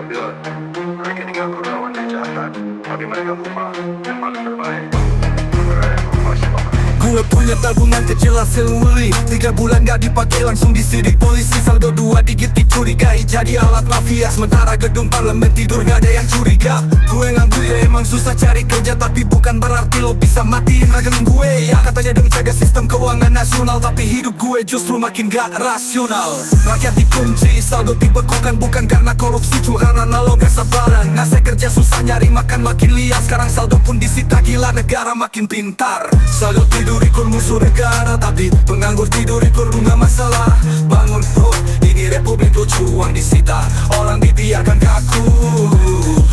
Bila mereka diganggu lawan kejahatan, tapi mereka lupa yang paling terbaik. Mereka masih Gue punya tabungan kecil hasil wuli 3 bulan gak dipakai langsung disidik polisi. Saldo 2 digit dicurigai jadi alat mafia. Sementara gedung parlemen tidur gak ada yang curiga. Gue nganggur ya emang susah cari kerja, tapi bukan berarti lo bisa matiin rekening gue. Ya katanya demi jaga sistem keuangan nasional, tapi hidup gue justru makin gak rasional. Rakyat dikunci, saldo dibekukan bukan karena korupsi, cuma karena lo gak sabaran. Ngasih kerja susah nyari makan makin liar. Sekarang saldo pun disita, gila negara makin pintar. Saldo tidur ikut musuh negara, tapi penganggur tidur ikut bunga masalah. Bangun bro, ini republik lucu, uang disita, orang dibiarkan kaku.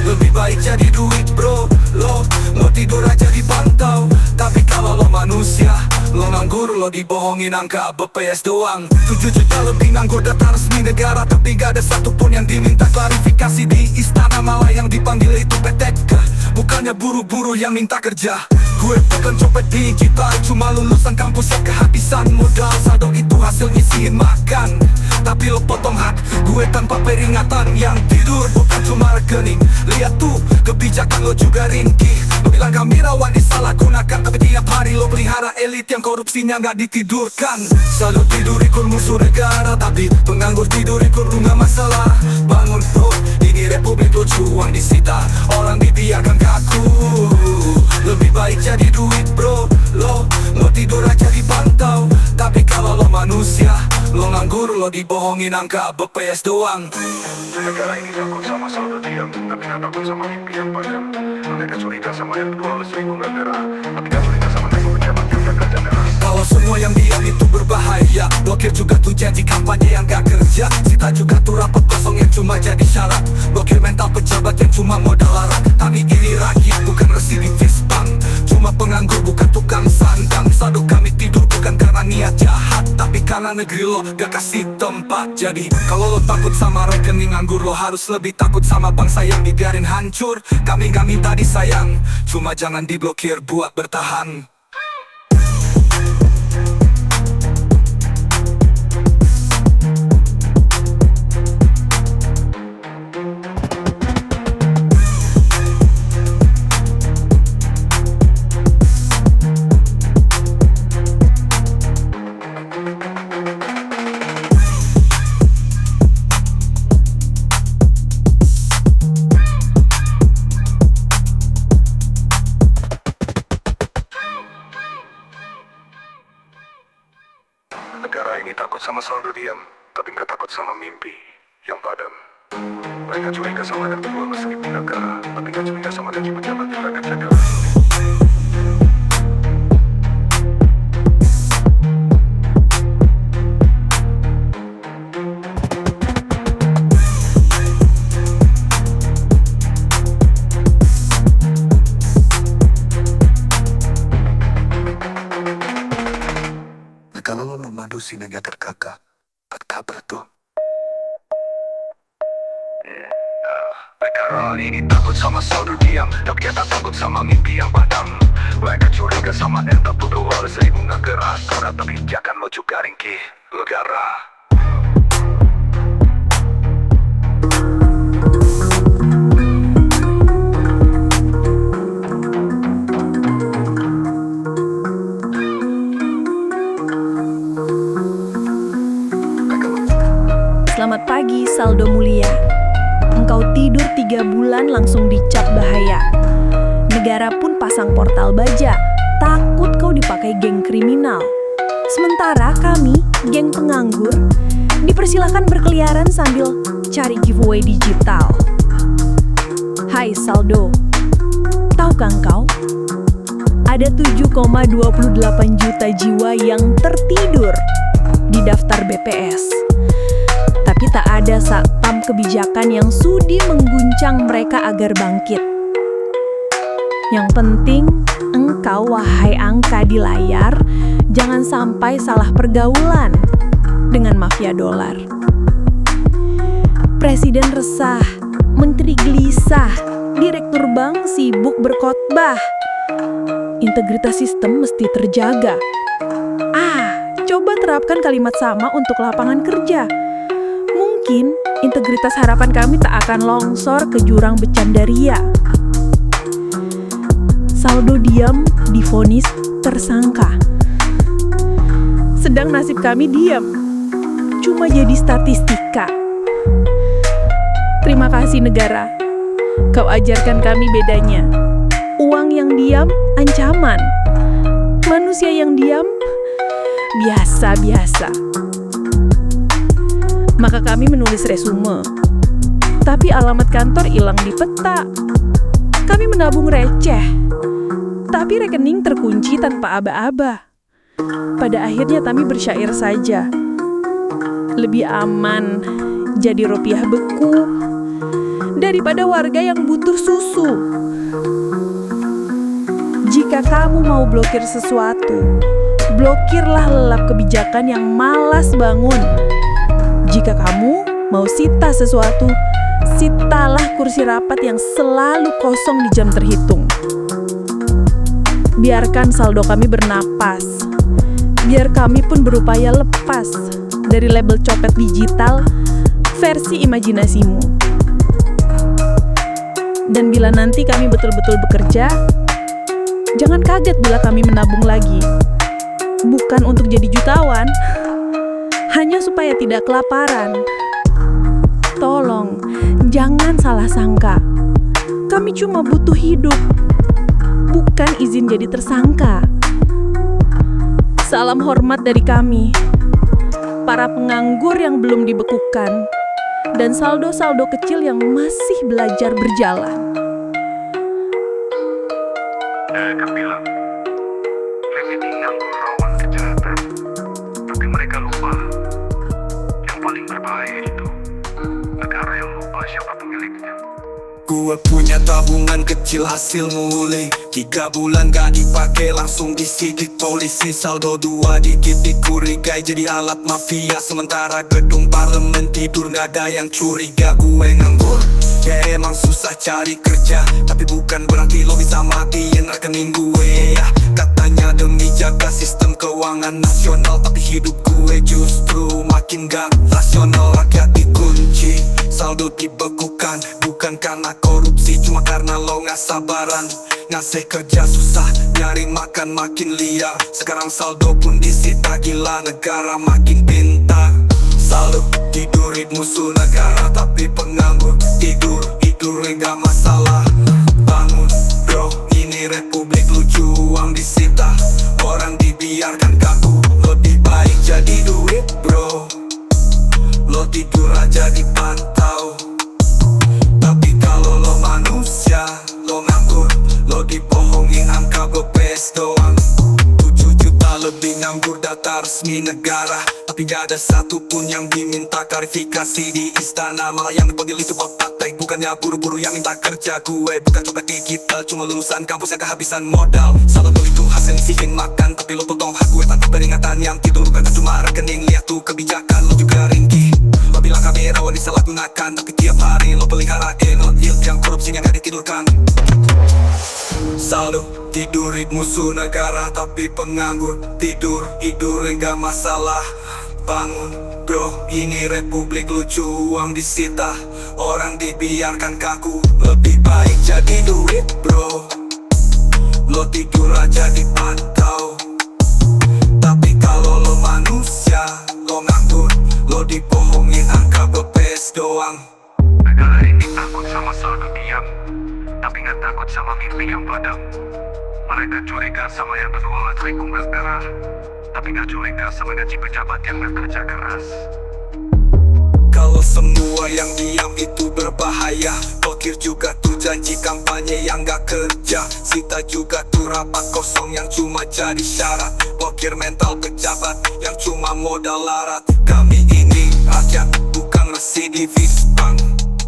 Lebih baik jadi duit bro, lo tidur aja dipantau. Tapi kalau lo manusia, lo nganggur, lo dibohongin angka BPS doang. 7 juta lebih nganggur data resmi negara, tapi gak ada satupun yang diminta klarifikasi. Di istana malah yang dipanggil itu PTK, bukannya buru-buru yang minta kerja. Gue bukan copet digital, cuma lulusan kampus yang kehabisan modal. Saldo itu hasil ngisiin makan, tapi lo potong hak gue tanpa peringatan. Yang tidur bukan cuma rekening, lihat tuh kebijakan lo juga ringkih. Lo bilang kami rawan disalahgunakan, tapi tiap hari lo pelihara elit yang korupsinya gak ditidurkan. Saldo tidur ikut musuh negara, tapi penganggur tidur ikut bunga masalah. Bangun bro, ini republik lucu, uang disita, orang dibiarkan kaku. Lebih baik jadi duit bro, lo tidur aja dipantau. Tapi kalau lo manusia, lo nganggur, lo dibohongin angka BPS doang. negara ini takut sama saldo diam, tapi gak takut sama mimpi yang padam. Mereka curiga sama yang 12.000 negara, tapi gak curiga sama tembok pejabat yang kerja deras. Kalau semua yang diam itu berbahaya, blokir juga tuh janji kampanye yang gak kerja. Sita juga tuh rapat kosong yang cuma jadi syarat. Blokir mental pejabat yang cuma modal larat. Kami ini rakyat bukan residivis bank, cuma penganggur bukan tukang sandang. Saldo kami tidur bukan karena niat jahat, tapi karena negeri lo gak kasih tempat. Jadi kalau lo takut sama rekening nganggur, lo harus lebih takut sama bangsa yang dibiarin hancur. Kami gak minta disayang, cuma jangan diblokir buat bertahan. Negara ini takut sama saldo diam, tapi gak takut sama mimpi yang padam. Mereka curiga sama yang 12.000 negara, tapi gak curiga sama gaji pejabat yang kerja deras. Kalau lo memadu sinega terkakak, tak betul. Negara ini takut sama saldo diam, tapi kita takut sama mimpi yang padam. Mereka curiga sama yang 12.000 negara, karena kebijakan lo juga ringkih negara. Selamat pagi, saldo mulia. Engkau tidur 3 bulan langsung dicap bahaya. Negara pun pasang portal baja, takut kau dipakai geng kriminal. Sementara kami, geng penganggur, dipersilakan berkeliaran sambil cari giveaway digital. Hai saldo, tahukah engkau? Ada 7,28 juta jiwa yang tertidur di daftar BPS. Tapi tak ada satpam kebijakan yang sudi mengguncang mereka agar bangkit. Yang penting, engkau wahai angka di layar, jangan sampai salah pergaulan dengan mafia dolar. Presiden resah, menteri gelisah, direktur bank sibuk berkhotbah. Integritas sistem mesti terjaga. Coba terapkan kalimat sama untuk lapangan kerja. Mungkin integritas harapan kami tak akan longsor ke jurang bercandaria. Saldo diam divonis tersangka. Sedang nasib kami diam, cuma jadi statistika. Terima kasih negara, kau ajarkan kami bedanya. Uang yang diam, ancaman. Manusia yang diam, biasa-biasa. Maka kami menulis resume, tapi alamat kantor hilang di peta. Kami menabung receh, tapi rekening terkunci tanpa aba-aba. Pada akhirnya kami bersyair saja. Lebih aman jadi rupiah beku daripada warga yang butuh susu. Jika kamu mau blokir sesuatu, blokirlah lelap kebijakan yang malas bangun. Jika kamu mau sita sesuatu, sitalah kursi rapat yang selalu kosong di jam terhitung. Biarkan saldo kami bernapas. Biar kami pun berupaya lepas dari label copet digital versi imajinasimu. Dan bila nanti kami betul-betul bekerja, jangan kaget bila kami menabung lagi. Bukan untuk jadi jutawan, hanya supaya tidak kelaparan. Tolong, jangan salah sangka. Kami cuma butuh hidup, bukan izin jadi tersangka. Salam hormat dari kami, para penganggur yang belum dibekukan, dan saldo-saldo kecil yang masih belajar berjalan. Mereka bilang, ini nganggur rawan kejahatan. Tapi mereka lupa, yang paling berbahaya itu negara yang lupa siapa pemiliknya. Gue punya tabungan kecil hasil mulai 3 bulan gak dipakai langsung disidik polisi. Saldo 2 dikit dicurigai jadi alat mafia. Sementara gedung parlemen tidur gak ada yang curiga. Gue nganggur, ya emang susah cari kerja, tapi bukan berarti lo bisa matiin rekening gue ya. Katanya demi jaga sistem keuangan nasional, tapi hidup gue justru makin gak rasional. Rakyat dikunci, saldo dibekukan, bukan karena korupsi, cuma karena lo gak sabaran. Ngasih kerja susah, nyari makan makin liar. Sekarang saldo pun disita, gila negara makin pintar. Saldo tidurin musuh negara, tapi penganggur tidur gak masalah. Bangun bro, ini republik lucu, uang disita, orang dibiarkan kaku. Lebih baik jadi duit bro, lo tidur aja dipantau. Tapi kalau lo manusia, lo nganggur, lo dibohongin angka bepes doang. 7 juta lebih nganggur data resmi negara, tapi gak ada satupun yang diminta klarifikasi di istana. Malah yang dipanggil itu otak, bukannya buru-buru yang minta kerja. Gue bukan copet digital, cuma lulusan kampus yang kehabisan modal. Saldo itu hasil sihing makan, tapi lo potong hak gue tanpa peringatan. Yang tidur bukan cuma rekening, lihat tuh kebijakan lo juga ringkih. Lo bilang kami rawan disalahgunakan, tapi tiap hari lo pelihara not yield yang korupsinya gak ditidurkan. Saldo tidurin musuh negara, tapi penganggur tidur gak masalah. Bangun bro, ini republik lucu, uang disita, orang dibiarkan kaku. Lebih baik jadi duit bro, lo tidur aja dipantau. Tapi kalau lo manusia, lo nganggur, lo dibohongin angka bepes doang. Negara ini takut sama saldo diam, tapi gak takut sama mimpi yang padam. Mereka curiga sama yang berdoa terikum merah, tapi gak curiga sama gaji pejabat yang bekerja keras. Kalau semua yang diam itu berbahaya, blokir juga tuh janji kampanye yang gak kerja. Sita juga tuh rapat kosong yang cuma jadi syarat. Blokir mental pejabat yang cuma modal larat. Kami ini rakyat, bukan residivis bank,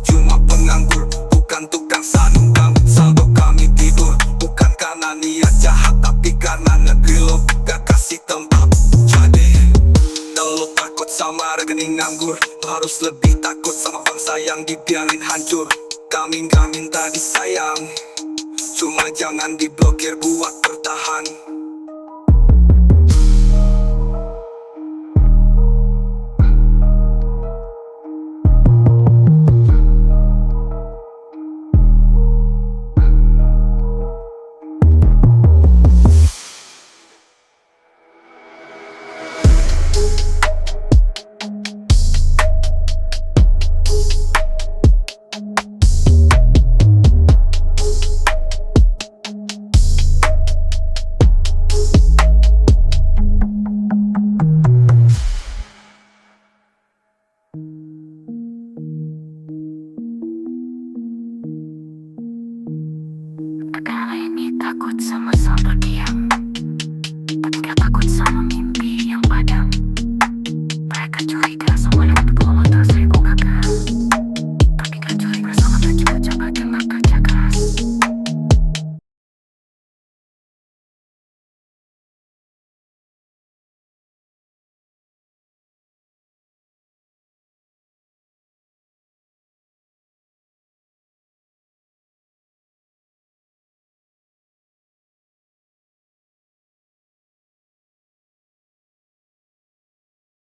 cuma penganggur, bukan tukang sanubang. Saldo kami tidur, bukan karena niat jahat, tapi karena negeri lo gak kasih tempat. Jadi kalau lo takut sama rekening nganggur, lo harus lebih takut sama bangsa yang dibiarin hancur. Kami gak minta disayang, cuma jangan diblokir buat bertahan. sama-sama.